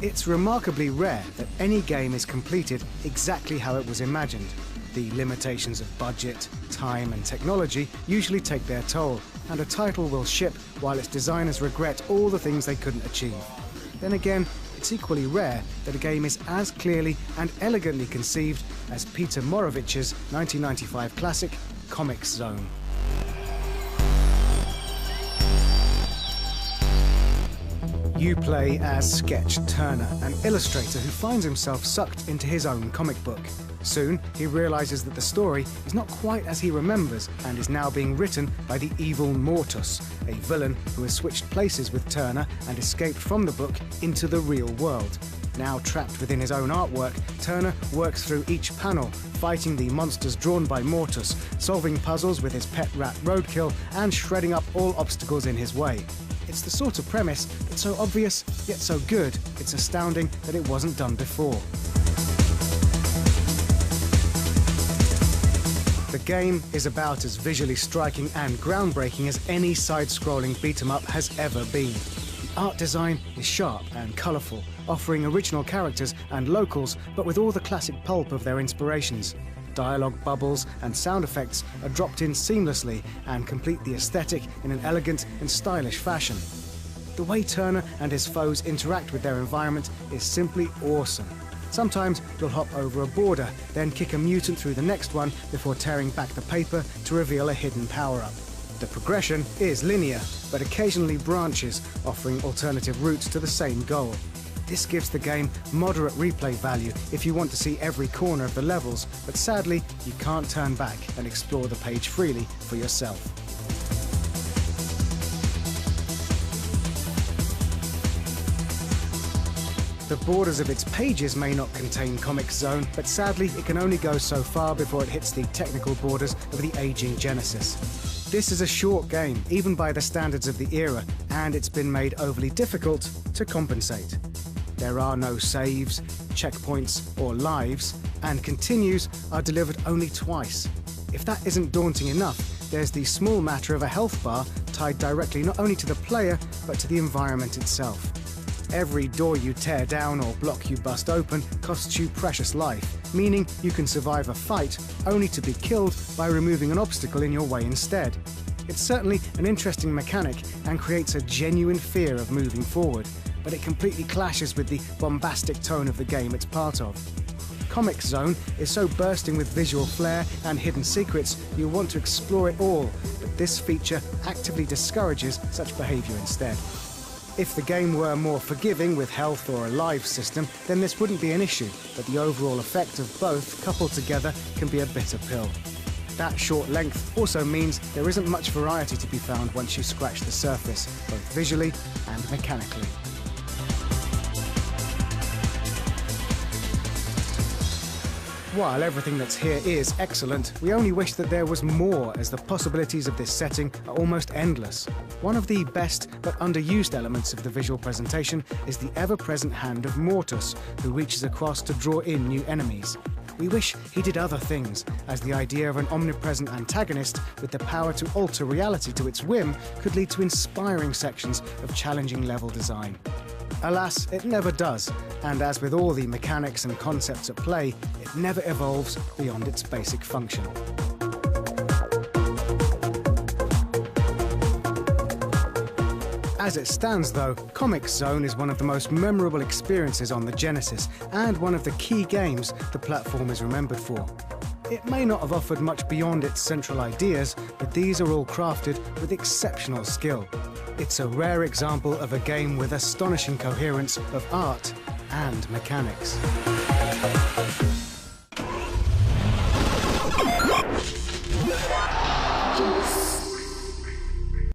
It's remarkably rare that any game is completed exactly how it was imagined. The limitations of budget, time and technology usually take their toll, and a title will ship while its designers regret all the things they couldn't achieve. Then again, it's equally rare that a game is as clearly and elegantly conceived as Peter Morovich's 1995 classic, Comix Zone. You play as Sketch Turner, an illustrator who finds himself sucked into his own comic book. Soon, he realizes that the story is not quite as he remembers and is now being written by the evil Mortus, a villain who has switched places with Turner and escaped from the book into the real world. Now trapped within his own artwork, Turner works through each panel, fighting the monsters drawn by Mortus, solving puzzles with his pet rat Roadkill, and shredding up all obstacles in his way. It's the sort of premise that's so obvious, yet so good, it's astounding that it wasn't done before. The game is about as visually striking and groundbreaking as any side-scrolling beat-em-up has ever been. The art design is sharp and colourful, offering original characters and locals, but with all the classic pulp of their inspirations. Dialogue bubbles and sound effects are dropped in seamlessly and complete the aesthetic in an elegant and stylish fashion. The way Turner and his foes interact with their environment is simply awesome. Sometimes you'll hop over a border, then kick a mutant through the next one before tearing back the paper to reveal a hidden power-up. The progression is linear, but occasionally branches, offering alternative routes to the same goal. This gives the game moderate replay value if you want to see every corner of the levels, but sadly, you can't turn back and explore the page freely for yourself. The borders of its pages may not contain Comix Zone, but sadly it can only go so far before it hits the technical borders of the aging Genesis. This is a short game, even by the standards of the era, and it's been made overly difficult to compensate. There are no saves, checkpoints or lives, and continues are delivered only twice. If that isn't daunting enough, there's the small matter of a health bar tied directly not only to the player, but to the environment itself. Every door you tear down or block you bust open costs you precious life, meaning you can survive a fight only to be killed by removing an obstacle in your way instead. It's certainly an interesting mechanic and creates a genuine fear of moving forward, but it completely clashes with the bombastic tone of the game it's part of. Comix Zone is so bursting with visual flair and hidden secrets you'll want to explore it all, but this feature actively discourages such behaviour instead. If the game were more forgiving with health or a live system, then this wouldn't be an issue, but the overall effect of both coupled together can be a bitter pill. That short length also means there isn't much variety to be found once you scratch the surface, both visually and mechanically. While everything that's here is excellent, we only wish that there was more, as the possibilities of this setting are almost endless. One of the best but underused elements of the visual presentation is the ever-present hand of Mortus, who reaches across to draw in new enemies. We wish he did other things, as the idea of an omnipresent antagonist with the power to alter reality to its whim could lead to inspiring sections of challenging level design. Alas, it never does, and as with all the mechanics and concepts at play, it never evolves beyond its basic function. As it stands though, Comix Zone is one of the most memorable experiences on the Genesis, and one of the key games the platform is remembered for. It may not have offered much beyond its central ideas, but these are all crafted with exceptional skill. It's a rare example of a game with astonishing coherence of art and mechanics.